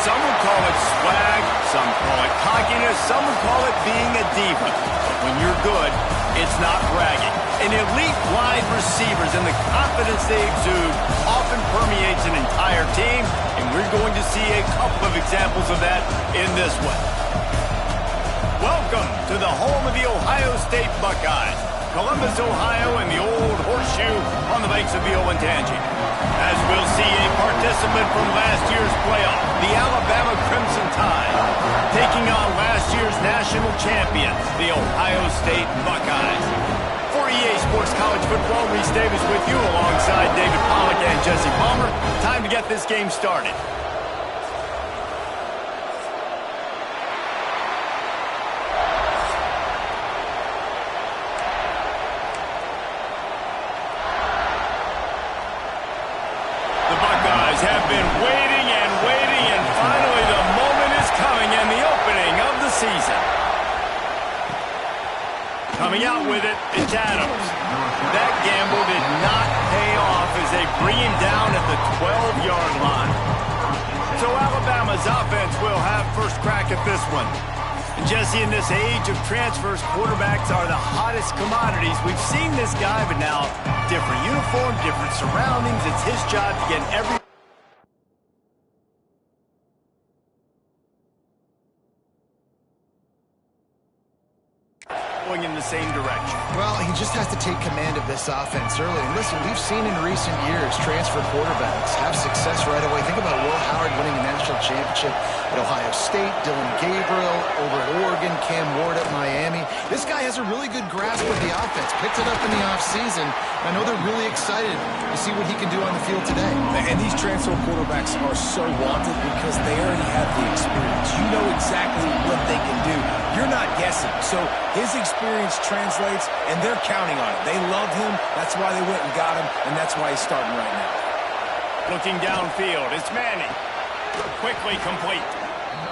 Some would call it swag, some call it cockiness, some would call it being a diva. But when you're good, it's not bragging. An elite wide receivers and the confidence they exude often permeates an entire team, and we're going to see a couple of examples of that in this one. Welcome to the home of the Ohio State Buckeyes, Columbus, Ohio, and the old horseshoe on the banks of the Olentangy. As we'll see a participant from last year's playoff, the Alabama Crimson Tide, taking on last year's national champions, the Ohio State Buckeyes. For EA Sports College Football, Reese Davis with you alongside David Pollack and Jesse Palmer. Time to get this game started. The Buckeyes have been waiting and waiting, and finally the moment is coming and the opening of the season. Coming out with it, it's Adams. That gamble did not pay off as they bring him down at the 12-yard line. So Alabama's offense will have first crack at this one. And Jesse, in this age of transfers, quarterbacks are the hottest commodities. We've seen this guy, but now different uniform, different surroundings. It's his job to get every... going in the same direction. Well, he just has to take command of this offense early. And listen, we've seen in recent years transfer quarterbacks have success right away. Think about Will Howard winning a national championship at Ohio State, Dylan Gabriel over at Oregon, Cam Ward at Miami. This guy has a really good grasp of the offense, picked it up in the offseason. I know they're really excited to see what he can do on the field today. And these transfer quarterbacks are so wanted because they already have the experience. You know exactly what they can do. You're not guessing. So his experience translates, and they're counting on it. They love him. That's why they went and got him, and that's why he's starting right now. Looking downfield, it's Manning. Quickly complete.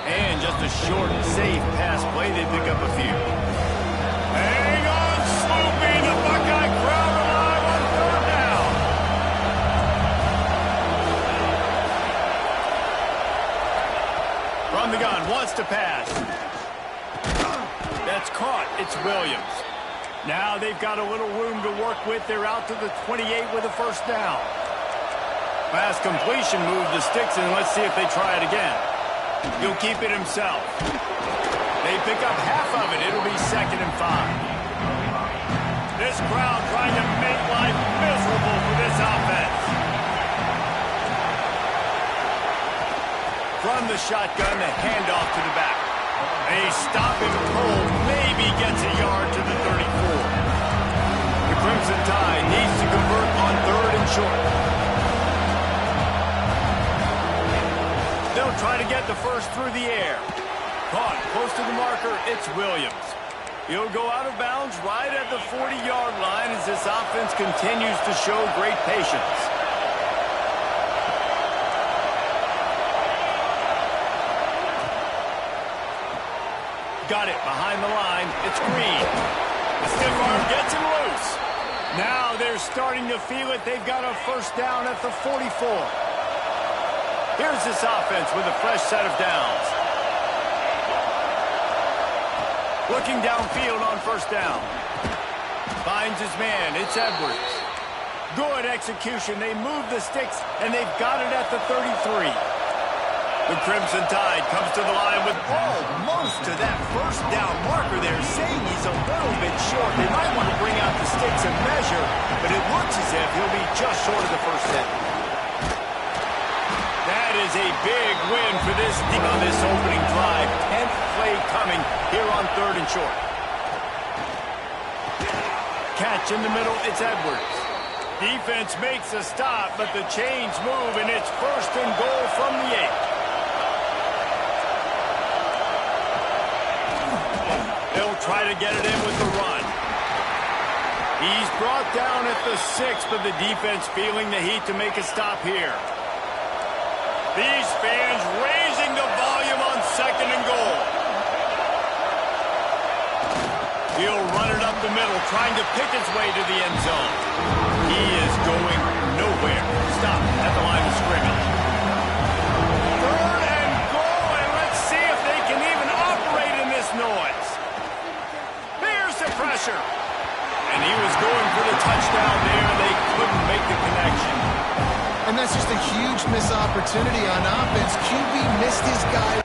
And just a short, safe pass play. They pick up a few. Hang on, Sloopy. The Buckeye crowd alive on third down. From the gun, wants to pass. That's caught. It's Williams. Now they've got a little room to work with. They're out to the 28 with a first down. Pass completion, move the sticks, and let's see if they try it again. He'll keep it himself. They pick up half of it. It'll be 2nd and 5. This crowd trying to make life miserable for this offense. From the shotgun, the handoff to the back. They stop him cold, maybe gets a yard to the 34. The Crimson Tide needs to convert on 3rd and short. They'll try to get the first through the air. Caught close to the marker, it's Williams. He'll go out of bounds right at the 40-yard line as this offense continues to show great patience. Got it behind the line. It's Green. The stiff arm gets him loose. Now they're starting to feel it. They've got a first down at the 44. Here's this offense with a fresh set of downs. Looking downfield on first down. Finds his man. It's Edwards. Good execution. They move the sticks, and they've got it at the 33. The Crimson Tide comes to the line with almost to that first down marker there, saying he's a little bit short. They might want to bring out the sticks and measure, but it looks as if he'll be just short of the first down. That is a big win for this team on this opening drive. 10th play coming here on 3rd and short. Catch in the middle, it's Edwards. Defense makes a stop, but the chains move, and it's 1st and goal from the 8. They'll try to get it in with the run. He's brought down at the 6, but the defense feeling the heat to make a stop here. These fans raising the volume on 2nd and goal. He'll run it up the middle, trying to pick his way to the end zone. He is going nowhere. Stop at the line of scrimmage. 3rd and goal. opportunity on offense. QB missed his guy.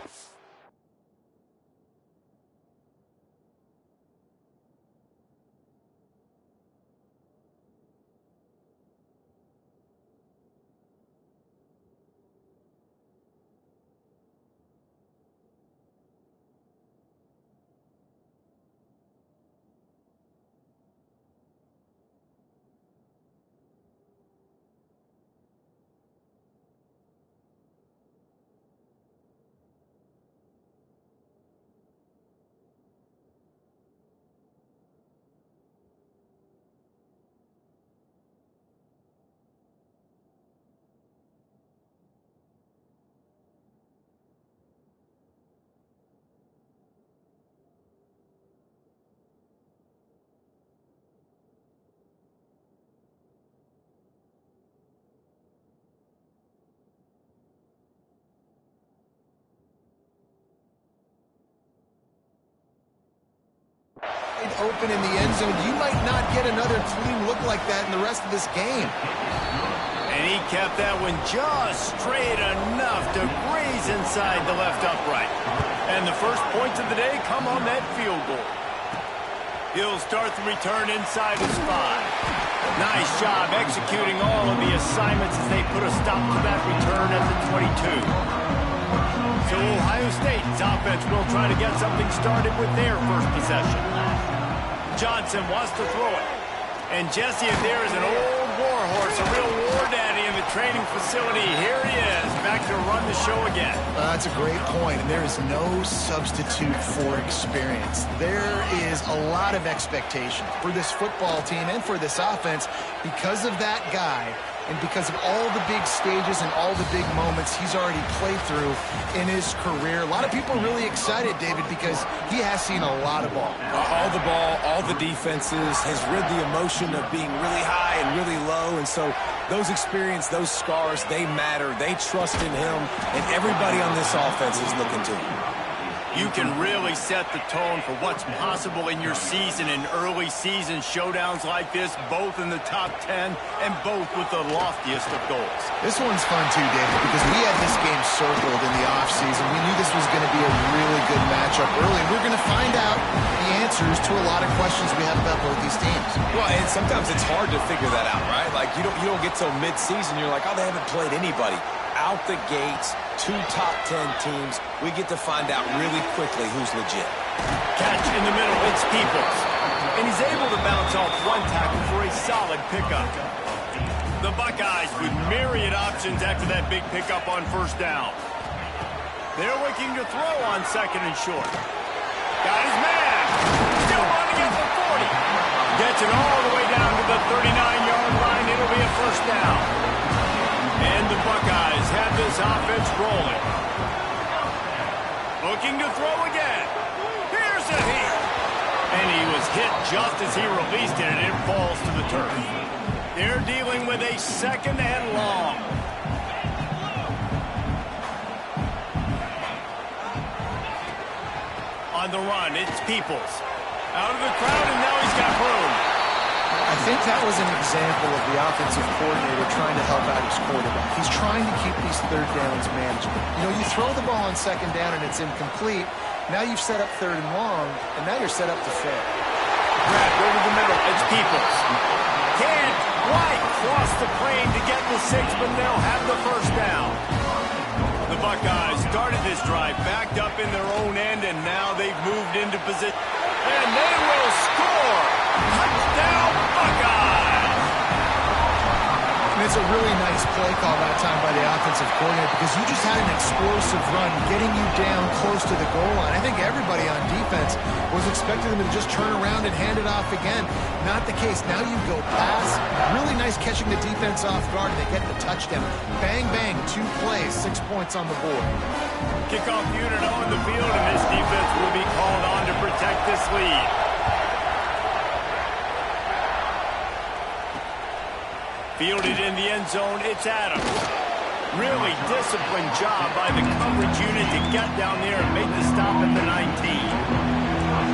Open in the end zone. You might not get another clean look like that in the rest of this game. And he kept that one just straight enough to graze inside the left upright. And the first points of the day come on that field goal. He'll start the return inside his 5. Nice job executing all of the assignments as they put a stop to that return at the 22. So Ohio State's offense will try to get something started with their first possession. Johnson wants to throw it. And Jesse, if there is an old war horse, a real war daddy in the training facility, here he is, back to run the show again. That's a great point, and there is no substitute for experience. There is a lot of expectation for this football team and for this offense because of that guy and because of all the big stages and all the big moments he's already played through in his career. A lot of people are really excited, David, because he has seen a lot of ball. All the ball, all the defenses, has rid the emotion of being really high and really low. And so those experience, those scars, they matter. They trust in him, and everybody on this offense is looking to him. You can really set the tone for what's possible in your season in early season showdowns like this, both in the top 10 and both with the loftiest of goals. This one's fun too, David, because we had this game circled in the offseason. We knew this was going to be a really good matchup early, and we're going to find out the answers to a lot of questions we have about both these teams. Well, and sometimes it's hard to figure that out, right? Like, you don't get till mid-season, you're like, oh, they haven't played anybody. Out the gates, 2 top 10 teams, we get to find out really quickly who's legit. Catch in the middle, it's Peoples. And he's able to bounce off one tackle for a solid pickup. The Buckeyes with myriad options after that big pickup on first down. They're looking to throw on second and short. Got his man. Still running at the 40. Gets it all the way down to the 39-yard line. It'll be a first down. And the Buckeyes have this offense rolling. Looking to throw again. Here's a hit. And he was hit just as he released it, and it falls to the turf. They're dealing with a second and long. On the run, it's Peoples. Out of the crowd, and now he's got room. I think that was an example of the offensive coordinator trying to help out his quarterback. He's trying to keep these third downs manageable. You know, you throw the ball on second down and it's incomplete. Now you've set up third and long, and now you're set up to fail. Grabbed over the middle. It's Peoples. Can't quite cross the plane to get the 6, but they'll have the first down. The Buckeyes started this drive backed up in their own end, and now they've moved into position. And they will score! Touchdown, Buckeyes! And it's a really nice play call that time by the offensive coordinator because you just had an explosive run getting you down close to the goal line. I think everybody on defense was expecting them to just turn around and hand it off again. Not the case. Now you go pass. Really nice catching the defense off guard, and they get the touchdown. Bang, bang, 2 plays, 6 points on the board. Kickoff unit on the field, and this defense will be called on to protect this lead. Fielded in the end zone, it's Adams. Really disciplined job by the coverage unit to get down there and make the stop at the 19.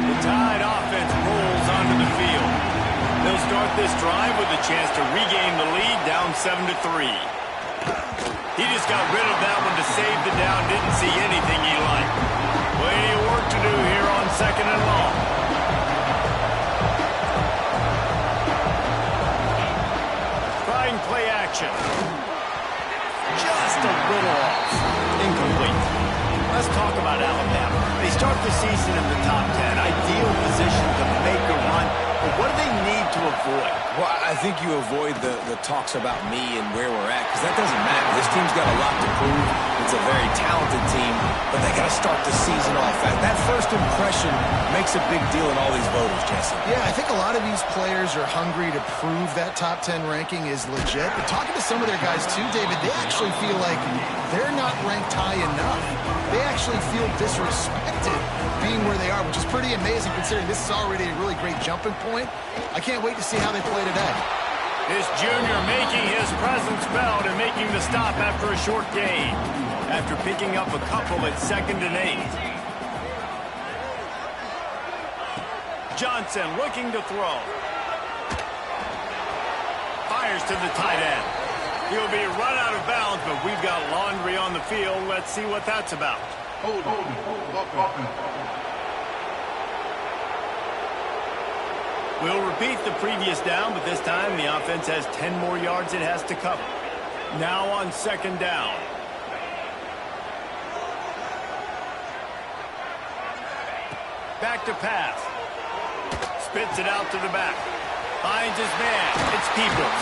The Tide offense rolls onto the field. They'll start this drive with a chance to regain the lead, down 7-3. He just got rid of that one to save the down. Didn't see anything he liked. Plenty of work to do here on 2nd and long. Trying play action. Just a little off. Incomplete. Let's talk about Alabama. They start the season in the top 10. Ideal position to make a run. But what do they need to avoid? Well, I think you avoid the talks about me and where we're at, because that doesn't matter. This team's got a lot to prove. It's a very talented team, but they got to start the season off. That first impression makes a big deal in all these voters, Jesse. Yeah, I think a lot of these players are hungry to prove that top 10 ranking is legit. But talking to some of their guys too, David, they actually feel like they're not ranked high enough. They actually feel disrespected being where they are, which is pretty amazing considering this is already a really great jumping point. I can't wait to see how they play today. This junior making his presence felt and making the stop after a short gain. After picking up a couple at 2nd and 8. Johnson looking to throw. Fires to the tight end. He'll be run out of bounds, but we've got laundry on the field. Let's see what that's about. Hold on. We'll repeat the previous down, but this time the offense has 10 more yards it has to cover. Now on 2nd down. Back to pass. Spits it out to the back. Finds his man. It's Peoples.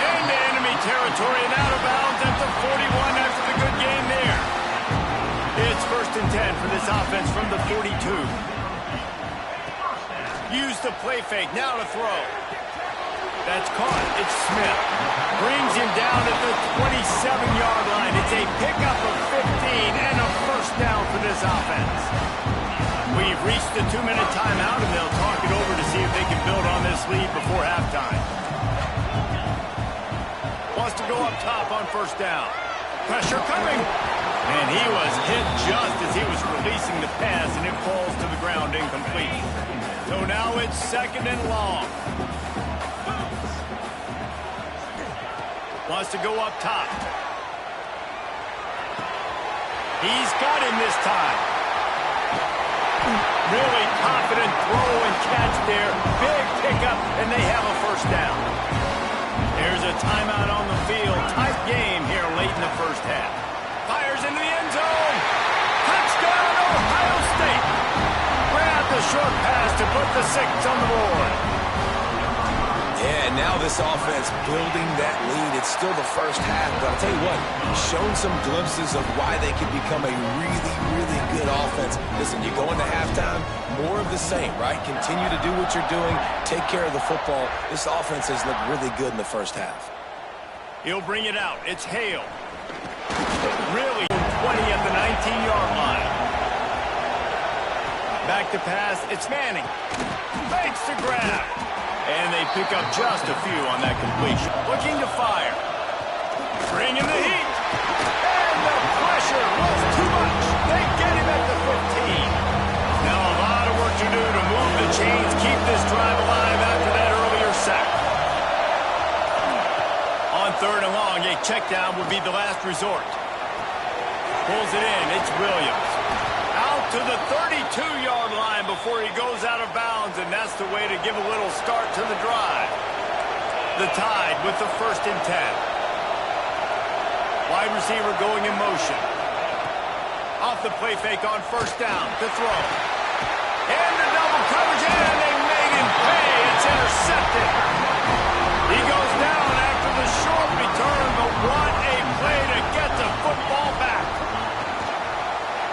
Into enemy territory and out of bounds at the 41 after the good game there. It's 1st and 10 for this offense from the 42. Use the play fake. Now to throw. That's caught. It's Smith. Brings him down at the 27-yard line. It's a pickup of 15 and a 1st down for this offense. We've reached the 2-minute timeout, and they'll talk it over to see if they can build on this lead before halftime. Wants to go up top on 1st down. Pressure coming. And he was hit just as he was releasing the pass, and it falls to the ground incomplete. So now it's 2nd and long. Wants to go up top. He's got him this time. Really confident throw and catch there. Big pickup, and they have a 1st down. There's a timeout on the field. Tight game here late in the 1st half. Fires into the end zone. Touchdown, Ohio State. Grab the short pass to put the 6 on the board. Yeah, now this offense building that lead. It's still the 1st half, but I'll tell you what, shown some glimpses of why they could become a really, really good offense. Listen, you go into halftime, more of the same, right? Continue to do what you're doing, take care of the football. This offense has looked really good in the 1st half. He'll bring it out. It's Hale. Really 20 at the 19-yard line. Back to pass. It's Manning. Fakes to grab. And they pick up just a few on that completion. Looking to fire. Bringing the heat. And the pressure was too much. They get him at the 15. Now a lot of work to do to move the chains, keep this drive alive after that earlier sack. On 3rd and long, a check down would be the last resort. Pulls it in. It's Williams. Out to the 32-yard line before he goes out of bounds, and that's the way to give a little start to the drive. The Tide with the 1st and 10. Wide receiver going in motion. Off the play fake on 1st down to throw. And the double coverage, and they made him pay. It's intercepted. He goes down after the short return, but what a play to get the football back.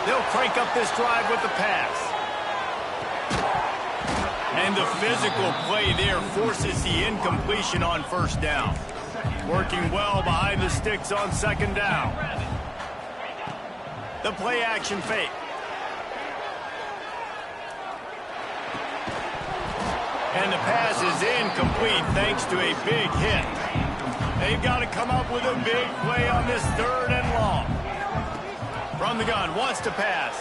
They'll crank up this drive with the pass. And the physical play there forces the incompletion on 1st down. Working well behind the sticks on 2nd down. The play action fake. And the pass is incomplete thanks to a big hit. They've got to come up with a big play on this 3rd and long. From the gun, wants to pass.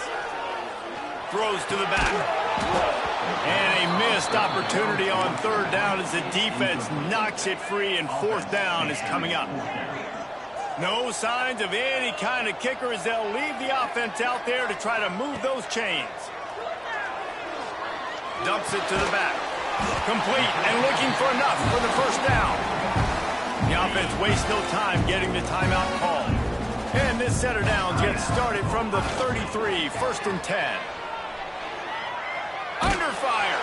Throws to the back. And a missed opportunity on 3rd down as the defense knocks it free, and 4th down is coming up. No signs of any kind of kicker as they'll leave the offense out there to try to move those chains. Dumps it to the back. Complete and looking for enough for the first down. The offense wastes no time getting the timeout call. And this set of downs gets started from the 33, 1st and 10. Under fire.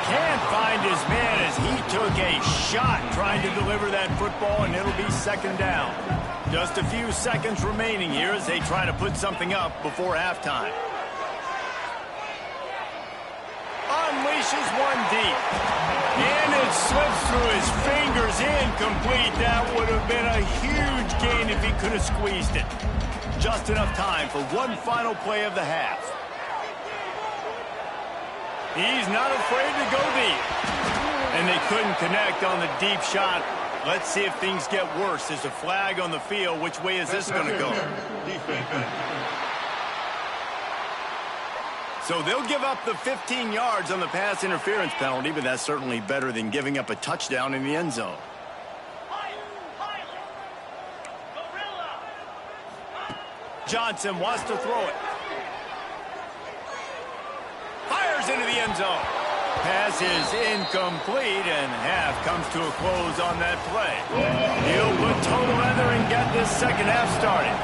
Can't find his man as he took a shot trying to deliver that football, and it'll be 2nd down. Just a few seconds remaining here as they try to put something up before halftime. Unleashes one deep. And it slips through his fingers, incomplete. That would have been a huge gain if he could have squeezed it. Just enough time for one final play of the half. He's not afraid to go deep. And they couldn't connect on the deep shot. Let's see if things get worse. There's a flag on the field. Which way is this going to go? So they'll give up the 15 yards on the pass interference penalty, but that's certainly better than giving up a touchdown in the end zone. Johnson wants to throw it. Fires into the end zone. Pass is incomplete, and half comes to a close on that play. He'll put total weather and get this second half started.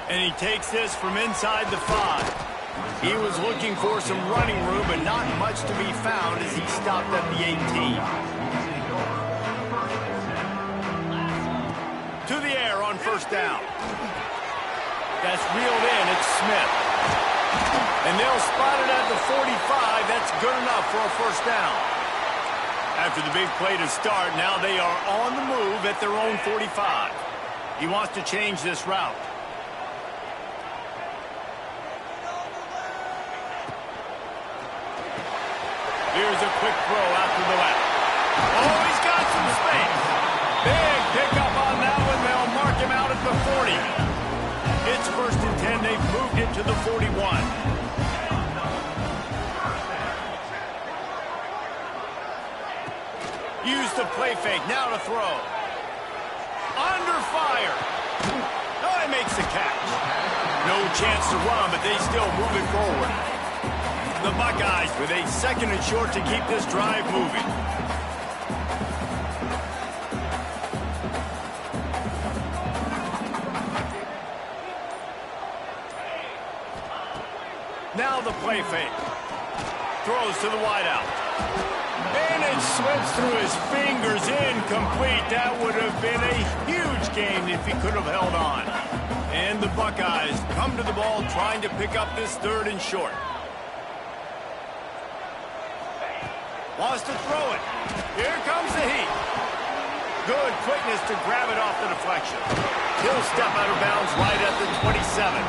And he takes this from inside the 5. He was looking for some running room, but not much to be found as he stopped at the 18. To the air on 1st down. That's reeled in. It's Smith. And they'll spot it at the 45. That's good enough for a 1st down. After the big play to start, now they are on the move at their own 45. He wants to change this route. Here's a quick throw out to the left. Oh, he's got some space. Big pickup on that one. They'll mark him out at the 40. It's 1st and 10. They've moved it to the 41. Use the play fake. Now to throw. Under fire. Oh, he makes the catch. No chance to run, but they still move it forward. The Buckeyes with a 2nd and short to keep this drive moving. Now the play fake. Throws to the wideout. And it slips through his fingers, incomplete. That would have been a huge gain if he could have held on. And the Buckeyes come to the ball trying to pick up this 3rd and short. Wants to throw it. Here comes the heat. Good quickness to grab it off the deflection. He'll step out of bounds right at the 27.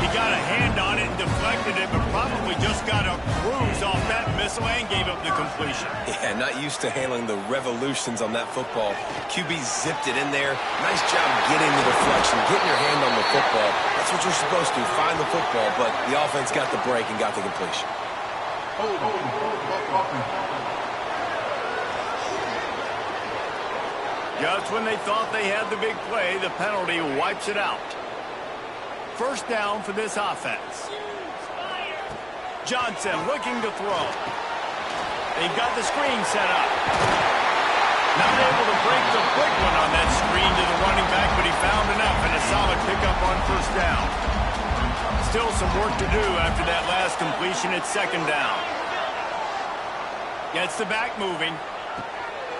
He got a hand on it and deflected it, but probably just got a cruise off that missile and gave up the completion. Yeah, not used to handling the revolutions on that football. QB zipped it in there. Nice job getting the deflection, getting your hand on the football. That's what you're supposed to, find the football, but the offense got the break and got the completion. Just when they thought they had the big play, the penalty wipes it out. 1st down for this offense. Johnson looking to throw. They've got the screen set up. Not able to break the quick one on that screen to the running back, but he found enough and a solid pickup on 1st down. Still some work to do after that last completion at 2nd down. Gets the back moving.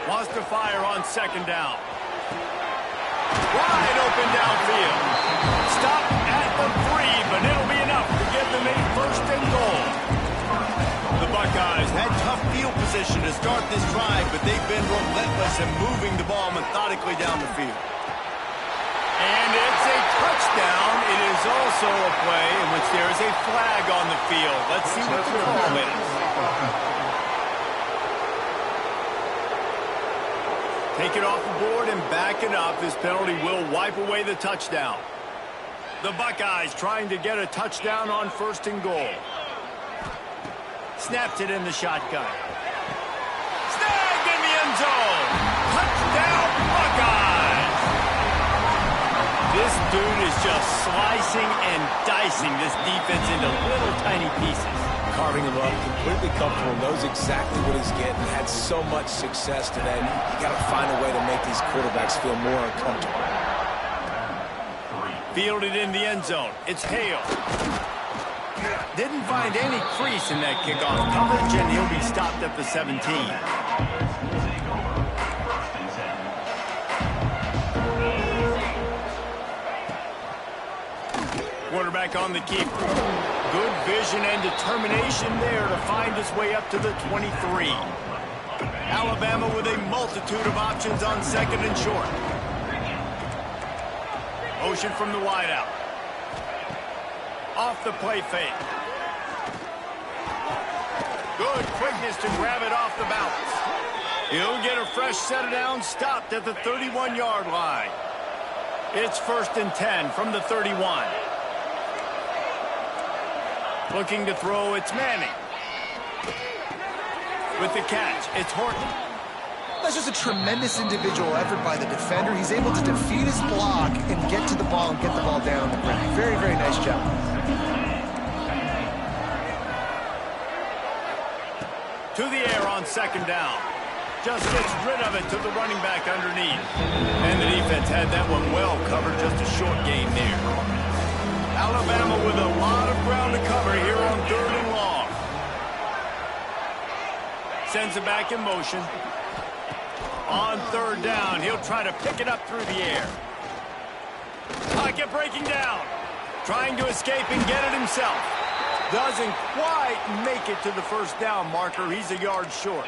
Wants to fire on 2nd down. Wide open downfield. Stop at the 3, but it'll be enough to get them a 1st and goal. The Buckeyes had tough field position to start this drive, but they've been relentless in moving the ball methodically down the field. And it's a touchdown. It is also a play in which there is a flag on the field. Let's see what the call is. Take it off the board and back it up. This penalty will wipe away the touchdown. The Buckeyes trying to get a touchdown on 1st and goal. Snapped it in the shotgun. Snagged in the end zone. dude is just slicing and dicing this defense into little tiny pieces. Carving him up, completely comfortable, knows exactly what he's getting, had so much success today. You got to find a way to make these quarterbacks feel more uncomfortable. Fielded in the end zone. It's Hale. Didn't find any crease in that kickoff coverage, and he'll be stopped at the 17. Quarterback on the keeper. Good vision and determination there to find his way up to the 23. Alabama with a multitude of options on second and short. Motion from the wideout. Off the play fake. Good quickness to grab it off the bounce. He'll get a fresh set of downs, stopped at the 31-yard line. It's 1st and 10 from the 31. Looking to throw, it's Manning. With the catch, it's Horton. That's just a tremendous individual effort by the defender. He's able to defeat his block and get to the ball and get the ball down on the ground. Very, very nice job. To the air on second down. Just gets rid of it to the running back underneath. And the defense had that one well covered, just a short gain there. Alabama with a lot of ground to cover here on 3rd and long. Sends it back in motion. On 3rd down, he'll try to pick it up through the air. Pocket breaking down. Trying to escape and get it himself. Doesn't quite make it to the 1st down marker. He's a yard short.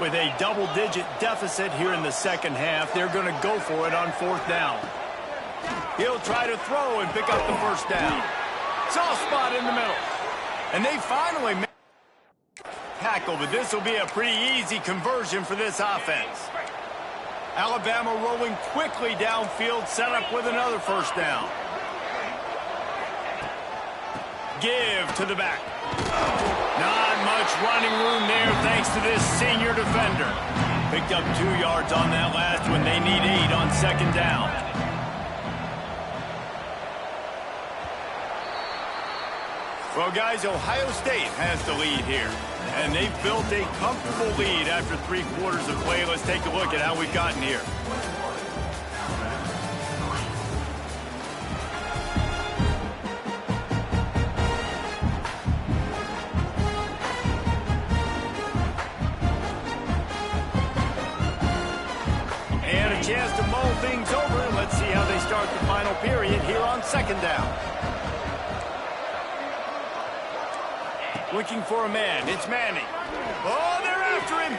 With a double-digit deficit here in the 2nd half, they're going to go for it on 4th down. He'll try to throw and pick up the 1st down. Soft spot in the middle. And they finally make tackle, but this will be a pretty easy conversion for this offense. Alabama rolling quickly downfield, set up with another 1st down. Give to the back. Not much running room there thanks to this senior defender. Picked up 2 yards on that last one. They need 8 on 2nd down. Well, guys, Ohio State has the lead here. And they've built a comfortable lead after 3 quarters of play. Let's take a look at how we've gotten here. And a chance to mull things over. Let's see how they start the final period here on 2nd down. Looking for a man. It's Manning. Oh, they're after him.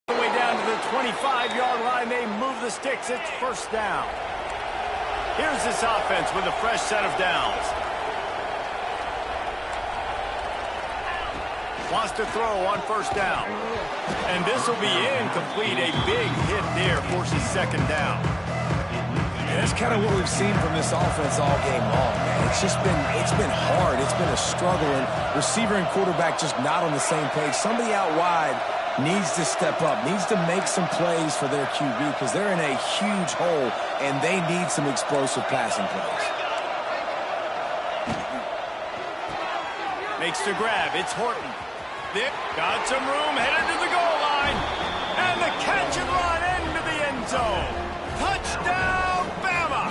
All the way down to the 25-yard line. They move the sticks. It's 1st down. Here's this offense with a fresh set of downs. Wants to throw on 1st down. And this will be incomplete. A big hit there forces 2nd down. And that's kind of what we've seen from this offense all game long, man. It's been hard. It's been a struggle, and receiver and quarterback just not on the same page. Somebody out wide needs to step up, needs to make some plays for their QB because they're in a huge hole, and they need some explosive passing plays. Makes the grab. It's Horton. Got some room, headed to the goal line. And the catch and run into the end zone. Touchdown, Bama!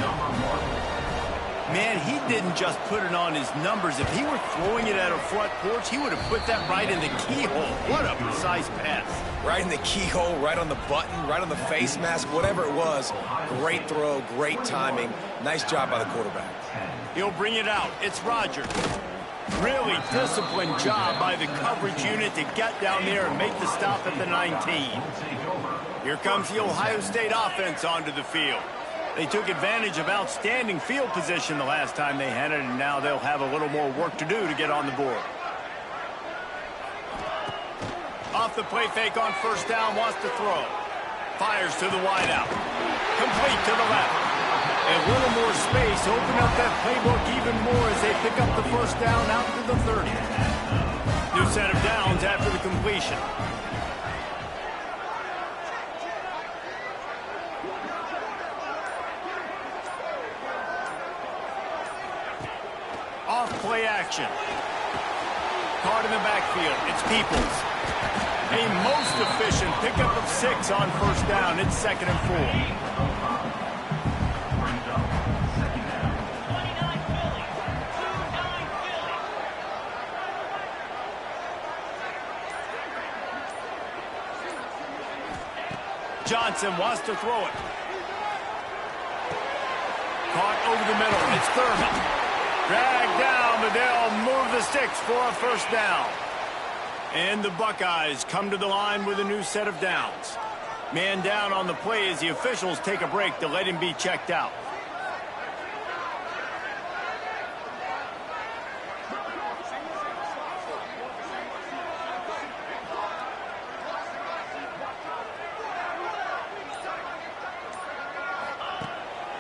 Man, he didn't just put it on his numbers. If he were throwing it at a front porch, he would have put that right in the keyhole. What a precise pass. Right in the keyhole, right on the button, right on the face mask, whatever it was. Great throw, great timing. Nice job by the quarterback. He'll bring it out. It's Rodgers. Really disciplined job by the coverage unit to get down there and make the stop at the 19. Here comes the Ohio State offense onto the field. They took advantage of outstanding field position the last time they had it, and now they'll have a little more work to do to get on the board. Off the play fake on 1st down, wants to throw. Fires to the wideout. Complete to the left. A little more space, open up that playbook even more as they pick up the 1st down out to the 30. New set of downs after the completion. play action. Caught in the backfield. It's Peoples. A most efficient pickup of 6 on first down. It's 2nd and 4. Johnson wants to throw it. Caught over the middle. It's Thurman. Dragged down, but they'll move the sticks for a first down. And the Buckeyes come to the line with a new set of downs. Man down on the play as the officials take a break to let him be checked out.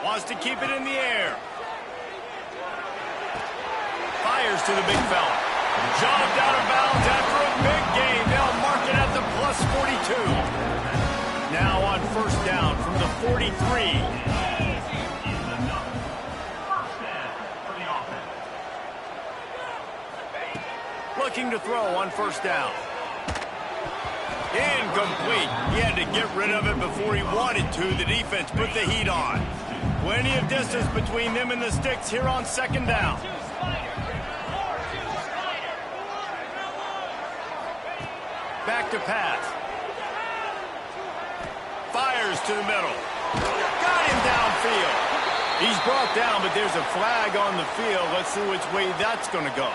Wants to keep it in the air. Fires to the big fella. Shoved out of bounds after a big gain. They'll mark it at the plus 42. Now on first down from the 43. Looking to throw on first down. Incomplete. He had to get rid of it before he wanted to. The defense put the heat on. Plenty of distance between them and the sticks here on second down. Back to pass. Fires to the middle. Got him downfield. He's brought down, but there's a flag on the field. Let's see which way that's going to go.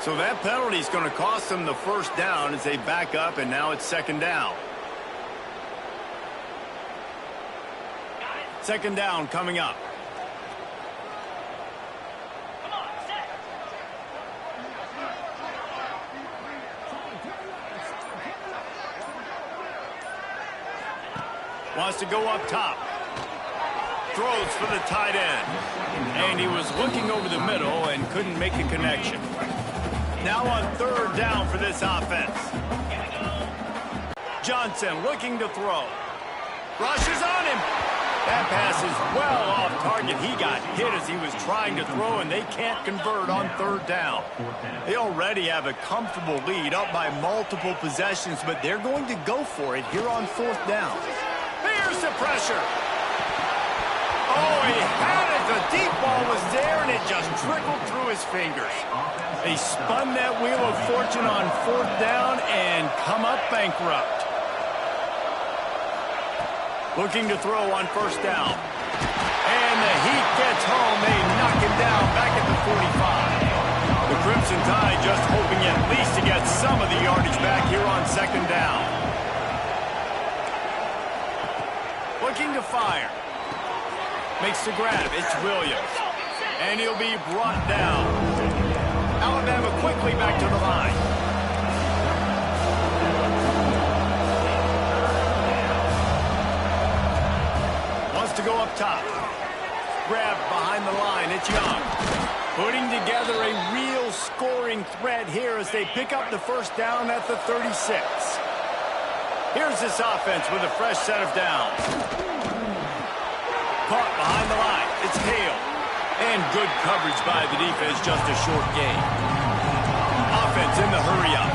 So that penalty is going to cost them the first down as they back up, and now it's second down. Second down coming up. Wants to go up top. Throws for the tight end. And he was looking over the middle and couldn't make a connection. Now on third down for this offense. Johnson looking to throw. Rushes on him. That pass is well off target. He got hit as he was trying to throw, and they can't convert on third down. They already have a comfortable lead up by multiple possessions, but they're going to go for it here on fourth down. Here's the pressure. Oh, he had it. The deep ball was there, and it just trickled through his fingers. They spun that wheel of fortune on fourth down and come up bankrupt. Looking to throw on first down. And the heat gets home. They knock him down back at the 45. The Crimson Tide just hoping at least to get some of the yardage back here on second down. Looking to fire. Makes the grab. It's Williams. And he'll be brought down. Alabama quickly back to the line. Wants to go up top. Grab behind the line. It's Young. Putting together a real scoring threat here as they pick up the first down at the 36. Here's this offense with a fresh set of downs. Caught behind the line. It's Hale. And good coverage by the defense, just a short gain. Offense in the hurry-up.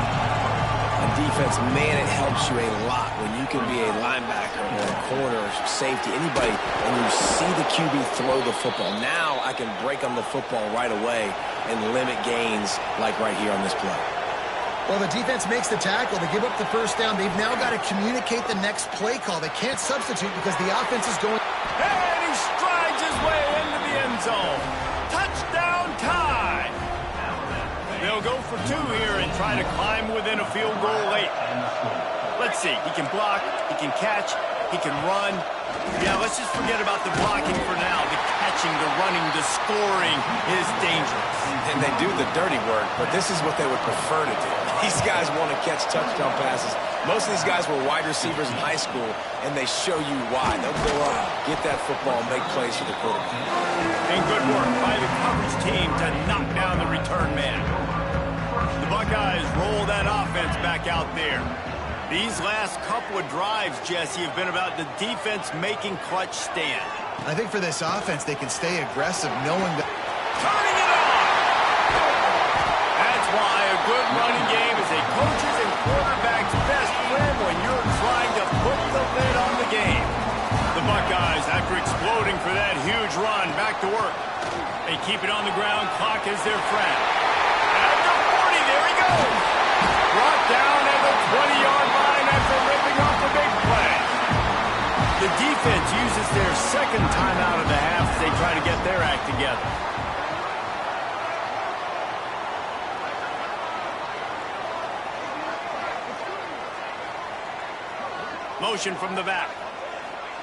On defense, man, it helps you a lot when you can be a linebacker or a corner or safety, anybody, and you see the QB throw the football. Now I can break on the football right away and limit gains like right here on this play. Well, the defense makes the tackle. They give up the first down. They've now got to communicate the next play call. They can't substitute because the offense is going... And he strides his way into the end zone. Touchdown Tide. They'll go for two here and try to climb within a field goal late. Let's see. He can block. He can catch. He can run. Yeah, let's just forget about the blocking for now. The catching, the running, the scoring is dangerous. And they do the dirty work, but this is what they would prefer to do. These guys want to catch touchdown passes. Most of these guys were wide receivers in high school, and they show you why. They'll go up, get that football, and make plays for the quarterback. And good work by the coverage team to knock down the return man. The Buckeyes roll that offense back out there. These last couple of drives, Jesse, have been about the defense making clutch stand. I think for this offense, they can stay aggressive knowing that... Turning it on! That's why a good running game is a coach's and quarterback's best friend when you're trying to put the lid on the game. The Buckeyes, after exploding for that huge run, back to work. They keep it on the ground. Clock is their friend. At the 40, there he goes! Brought down at the 20-yard line after ripping off a big play. The defense uses their second timeout of the half as they try to get their act together. Motion from the back.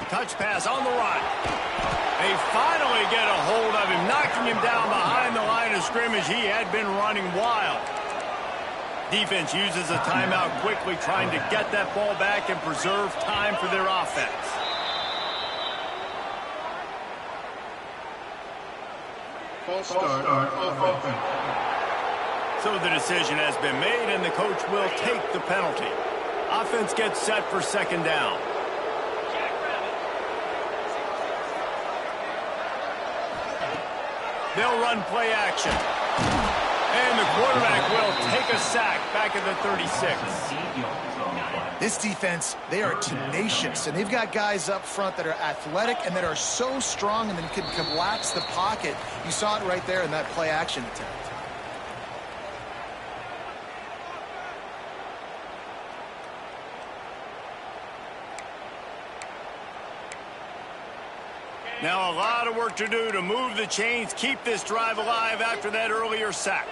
Touch pass on the run. They finally get a hold of him, knocking him down behind the line of scrimmage. He had been running wild. Defense uses a timeout quickly, trying to get that ball back and preserve time for their offense. False start offense. So the decision has been made, and the coach will take the penalty. Offense gets set for second down. They'll run play action. And the quarterback will take a sack back at the 36. This defense, they are tenacious, and they've got guys up front that are athletic and that are so strong and then can collapse the pocket. You saw it right there in that play action attempt. Now a lot of work to do to move the chains, keep this drive alive after that earlier sack.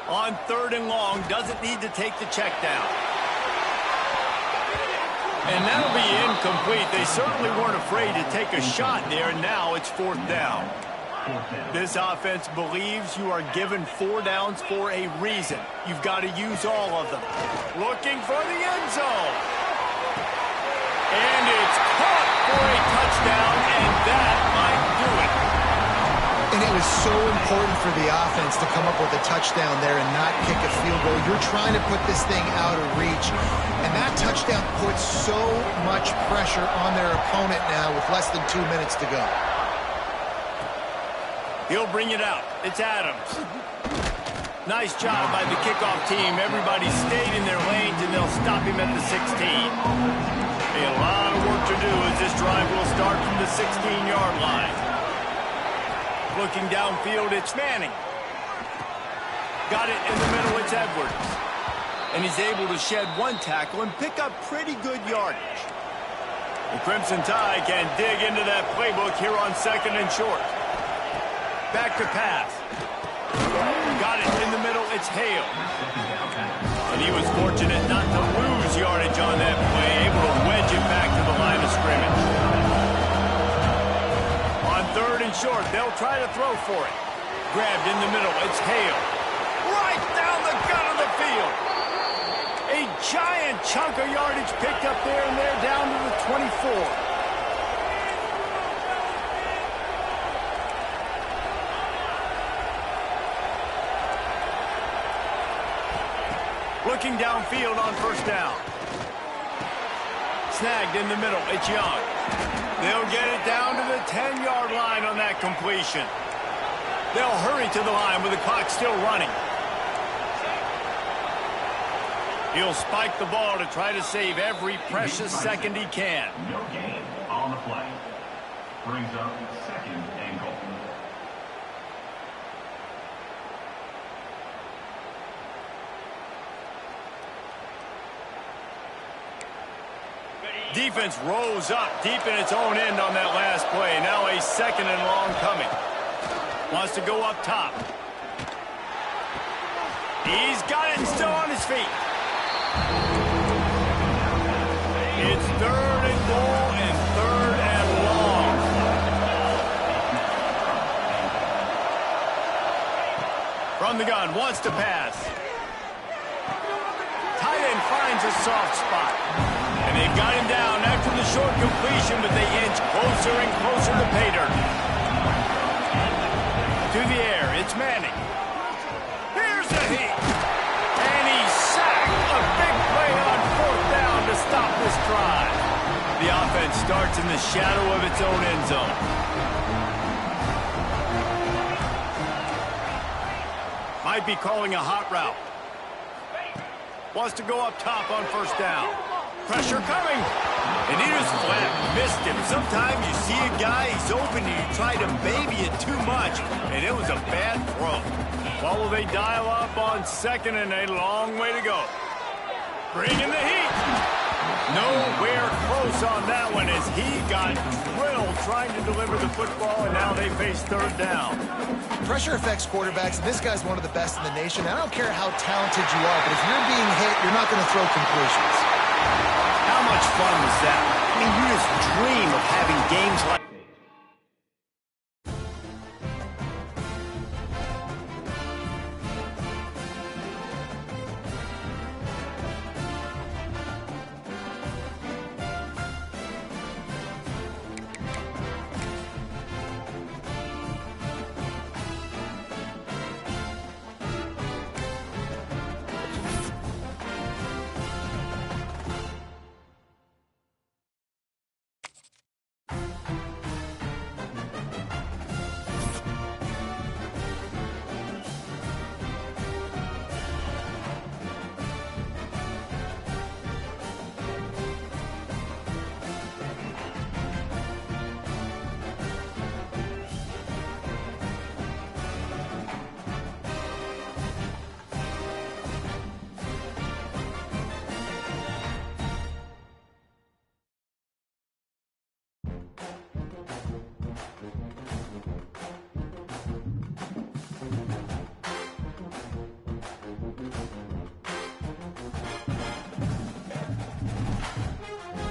On third and long, doesn't need to take the check down. And that'll be incomplete. They certainly weren't afraid to take a shot there. Now it's fourth down. This offense believes you are given 4 downs for a reason. You've got to use all of them. Looking for the end zone. And it's caught for a touchdown, and that might do it. And it was so important for the offense to come up with a touchdown there and not kick a field goal. You're trying to put this thing out of reach. And that touchdown puts so much pressure on their opponent now with less than 2 minutes to go. He'll bring it out. It's Adams. Nice job by the kickoff team. Everybody stayed in their lanes, and they'll stop him at the 16. A lot of work to do as this drive will start from the 16-yard line. Looking downfield, it's Manning. Got it in the middle, it's Edwards. And he's able to shed one tackle and pick up pretty good yardage. The Crimson Tide can dig into that playbook here on second and short. Back to pass. Got it in the middle, it's Hale. And he was fortunate not to lose yardage on that play, able to wedge it back to the line of scrimmage. On third and short, they'll try to throw for it. Grabbed in the middle, it's Hale. Right down the gut of the field. A giant chunk of yardage picked up there, and they're down to the 24. Looking downfield on first down. Snagged in the middle, it's Young. They'll get it down to the 10-yard line on that completion. They'll hurry to the line with the clock still running. He'll spike the ball to try to save every precious second he can. No gain on the play. Brings up second and goal. Defense rose up deep in its own end on that last play. Now a second and long coming. Wants to go up top. He's got it and still on his feet. It's third and goal and third and long. From the gun, wants to pass. Tight end finds a soft spot. And they've got him down after the short completion, but they inch closer and closer to pay dirt. through the air. It's Manning. Here's the heat. And he's sacked. A big play on fourth down to stop this drive. The offense starts in the shadow of its own end zone. Might be calling a hot route. Wants to go up top on first down. Pressure coming. And he just flat missed him. Sometimes you see a guy, he's open, and you try to baby it too much, and it was a bad throw. Well, will they dial up on second and a long way to go? Bringing the heat. Nowhere close on that one as he got drilled trying to deliver the football, and now they face third down. Pressure affects quarterbacks, and this guy's one of the best in the nation. I don't care how talented you are, but if you're being hit, you're not going to throw conclusions. How much fun was that? I mean, you just dream of